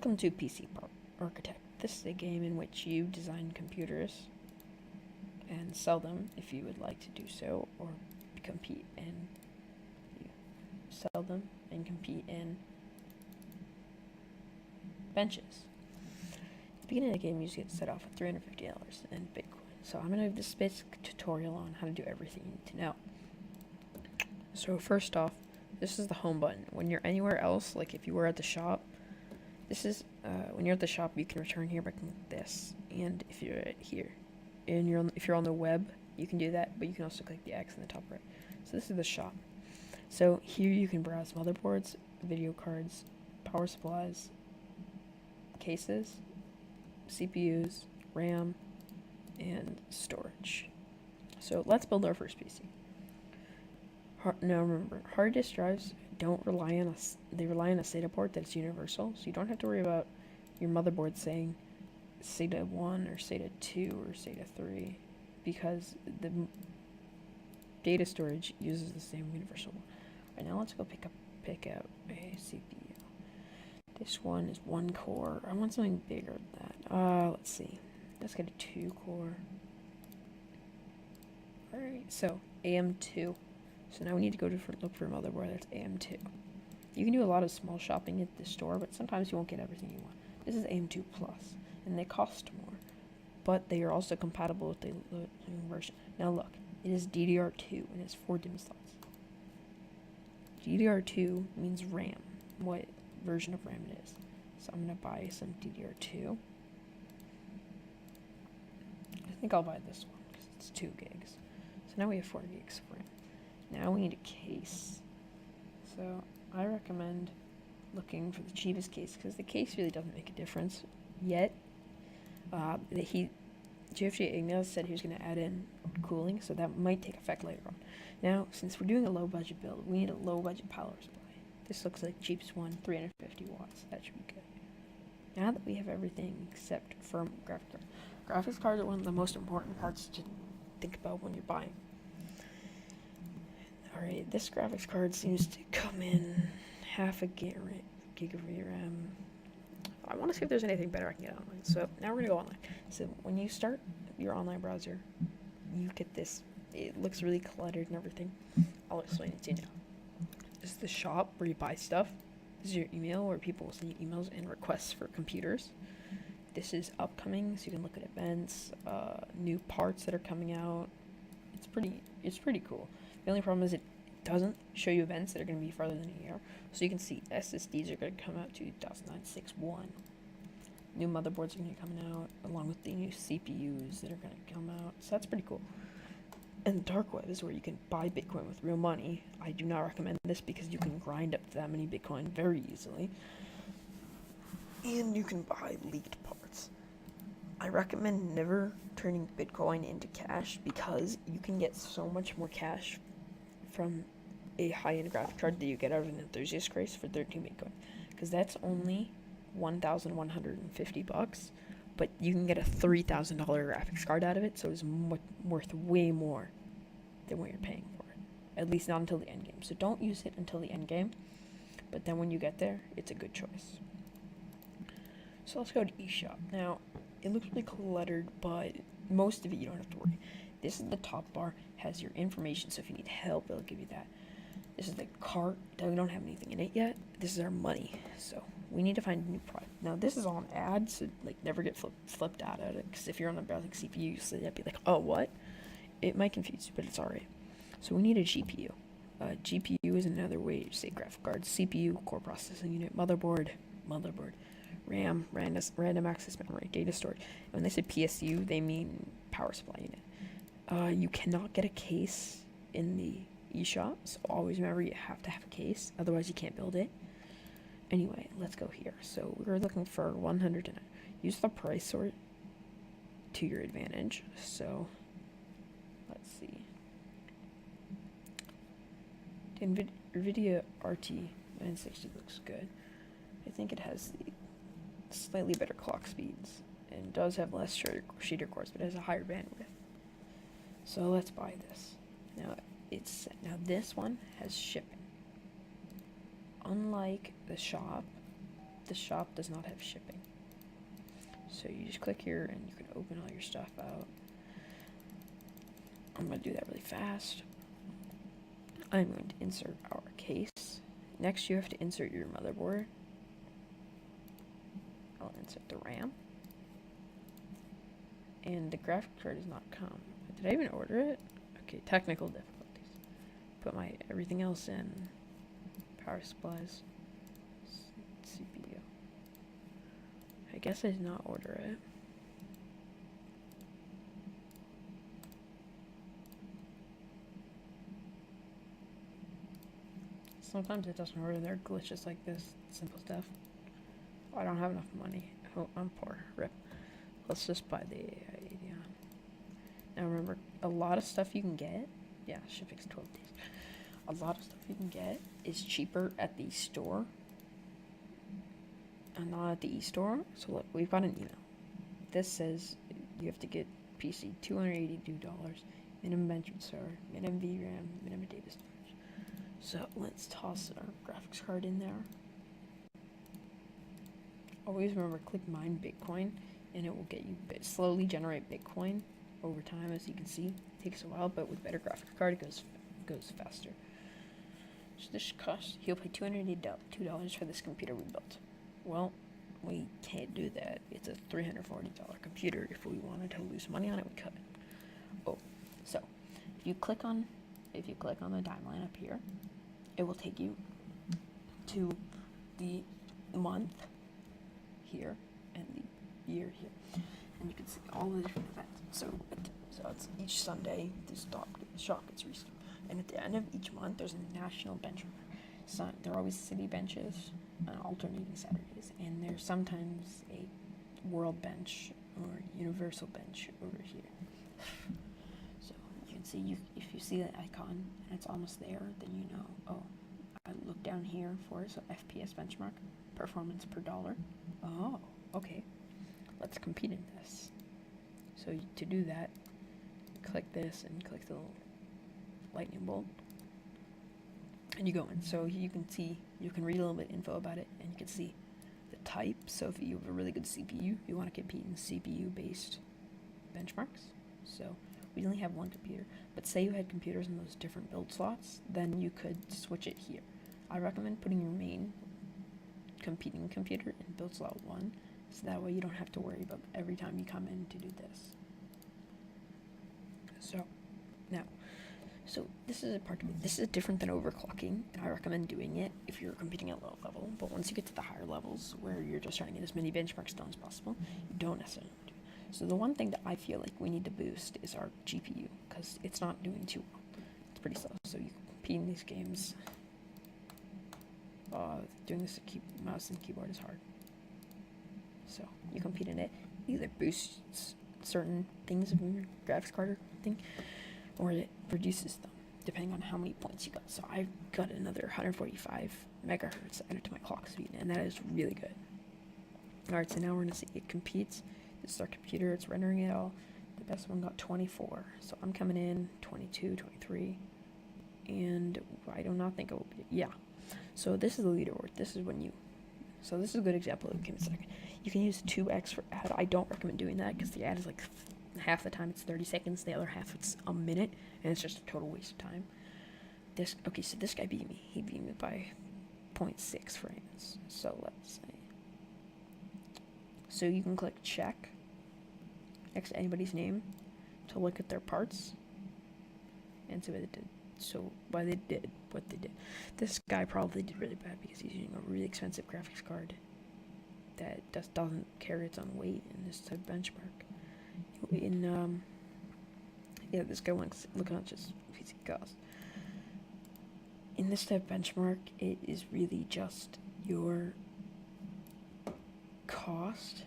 Welcome to PC Architect. This is a game in which you design computers and sell them if you would like to do so, or compete in sell them and compete in benches. At the beginning of the game, you just get set off with $350 in Bitcoin. So I'm going to do this basic tutorial on how to do everything you need to know. So first off, this is the home button. When you're anywhere else, like if you were at the shop, this is when you're at the shop, you can return here by clicking this. And if you're here, and if you're on the web, you can do that, but you can also click the X in the top right. So this is the shop. So here you can browse motherboards, video cards, power supplies, cases, CPUs, RAM, and storage. So let's build our first PC. Now remember, hard disk drives don't rely on they rely on a SATA port that's universal, so you don't have to worry about your motherboard saying SATA 1 or SATA 2 or SATA 3, because the data storage uses the same universal one. Alright, now let's go pick out a CPU. This one is 1 core. I want something bigger than that. Let's see. Let's get a 2 core. Alright, so AM2. So now we need to go look for a motherboard that's AM2. You can do a lot of small shopping at the store, but sometimes you won't get everything you want. This is AM2 Plus, and they cost more, but they are also compatible with the new version. Now look, it is DDR2, and it's 4 DIMM slots. DDR2 means RAM, what version of RAM it is. So I'm going to buy some DDR2. I think I'll buy this one, because it's 2 gigs. So now we have 4 gigs of RAM. Now we need a case. So I recommend looking for the cheapest case, because the case really doesn't make a difference yet. GFG Ignace said he was going to add in cooling, so that might take effect later on. Now, since we're doing a low budget build, we need a low budget power supply. This looks like the cheapest one, 350 watts. That should be good. Now that we have everything except for graphics cards. Graphics cards are one of the most important parts to think about when you're buying. Alright, this graphics card seems to come in half a gig of RAM. I want to see if there's anything better I can get online. So now we're going to go online. So when you start your online browser, you get this. It looks really cluttered and everything. I'll explain it to you now. This is the shop where you buy stuff. This is your email where people will send you emails and requests for computers. This is upcoming, so you can look at events, new parts that are coming out. It's pretty cool. The only problem is it doesn't show you events that are going to be farther than a year. So you can see SSDs are going to come out to 2009-6-1. New motherboards are going to be coming out, along with the new CPUs that are going to come out. So that's pretty cool. And the dark web is where you can buy Bitcoin with real money. I do not recommend this because you can grind up that many Bitcoin very easily. And you can buy leaked parts. I recommend never turning Bitcoin into cash, because you can get so much more cash from a high-end graphic card that you get out of an enthusiast case for 13 Bitcoin, because that's only $1,150, but you can get a $3,000 graphics card out of it, so it's worth way more than what you're paying for it. At least not until the end game. So don't use it until the end game, but then when you get there, it's a good choice. So let's go to eShop. Now, it looks really cluttered, but most of it you don't have to worry. This is the top bar, has your information, so if you need help, it'll give you that. This is the cart, we don't have anything in it yet. This is our money, so we need to find a new product. Now, this is all an ad, so never get flipped out at it, because if you're on the browsing CPU, so that'd be like, oh, what? It might confuse you, but it's alright. So we need a GPU. GPU is another way to say graphic card. CPU, core processing unit, motherboard, RAM, random access memory, data storage. When they say PSU, they mean power supply unit. You cannot get a case in the eShop, so always remember you have to have a case, otherwise you can't build it. Anyway, let's go here. So we're looking for 100. Use the price sort to your advantage. So let's see. The NVIDIA RT 960 looks good. I think it has the slightly better clock speeds and does have less shader cores, but it has a higher bandwidth. So let's buy this. Now this one has shipping. Unlike the shop, the shop does not have shipping. So you just click here and you can open all your stuff out. I'm going to do that really fast. I'm going to insert our case. Next, you have to insert your motherboard. I'll insert the RAM. And the graphic card does not come. Did I even order it? Okay, technical difficulties. Put my everything else in. Power supplies. CPU. I guess I did not order it. Sometimes it doesn't order. There are glitches like this. Simple stuff. Oh, I don't have enough money. Oh, I'm poor. Rip. Let's just buy the idea. Now remember, a lot of stuff you can get. Yeah, shipping's 12 days. A lot of stuff you can get is cheaper at the store and not at the e-store. So look, we've got an email. This says you have to get PC $282, minimum bench server, minimum VRAM, minimum data storage. So let's toss our graphics card in there. Always remember, click mine Bitcoin, and it will get you slowly generate Bitcoin over time. As you can see, it takes a while, but with better graphics card, it goes faster. So this cost, he'll pay $282 for this computer we built. Well, we can't do that. It's a $340 computer. If we wanted to lose money on it, we could. Oh, so if you click on the timeline up here, it will take you to the month here and the year here, and you can see all the different events. So it's each Sunday the shop gets restarted, and at the end of each month there's a national benchmark. So there are always city benches on alternating Saturdays, and there's sometimes a world bench or universal bench over here. So you can see, if you see that icon and it's almost there, then you know, oh, I look down here for so FPS benchmark, performance per dollar. Oh, okay. Let's compete in this. So to do that, click this and click the little lightning bolt, and you go in. So you can see, you can read a little bit info about it, and you can see the type. So if you have a really good CPU, you want to compete in CPU-based benchmarks. So we only have one computer, but say you had computers in those different build slots, then you could switch it here. I recommend putting your main competing computer in build slot 1, so that way you don't have to worry about every time you come in to do this. So now, this is different than overclocking, and I recommend doing it if you're competing at low level. But once you get to the higher levels, where you're just trying to get as many benchmarks done as possible, you don't necessarily do it. So the one thing that I feel like we need to boost is our GPU, because it's not doing too well. It's pretty slow. So you compete in these games. Doing this with mouse and keyboard is hard. So you compete in it. Either boosts certain things of your graphics card or thing, or it reduces them, depending on how many points you got. So I've got another 145 megahertz added to my clock speed, and that is really good. Alright, so now we're going to see it competes. This is our computer, it's rendering it all. The best one got 24, so I'm coming in 22, 23, and I do not think it will be, yeah. So this is the leaderboard. This is when so this is a good example of, give me a second. You can use 2x for ad. I don't recommend doing that, because the ad is like half the time it's 30 seconds, the other half it's a minute, and it's just a total waste of time. So this guy beat me. He beat me by 0.6 frames. So let's see. So you can click check next to anybody's name to look at their parts and see what they did. So what they did. This guy probably did really bad because he's using a really expensive graphics card that just doesn't carry its own weight in this type of benchmark. This guy wants look at just PC cost. In this type of benchmark, it is really just your cost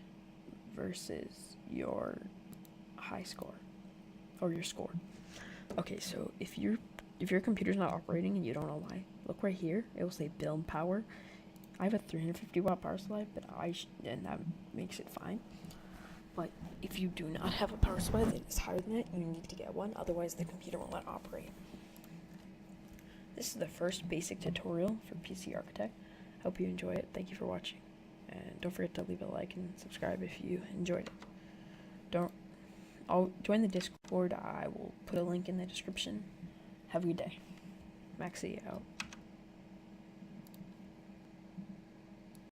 versus your high score or your score. Okay, so if your computer's not operating and you don't know why, look right here. It will say build power. I have a 350 watt power supply, but and that makes it fine. But if you do not have a power supply that is higher than it, you need to get one. Otherwise, the computer won't let it operate. This is the first basic tutorial for PC Architect. Hope you enjoy it. Thank you for watching. And don't forget to leave a like and subscribe if you enjoyed it. I'll join the Discord. I will put a link in the description. Have a good day. Maxie out.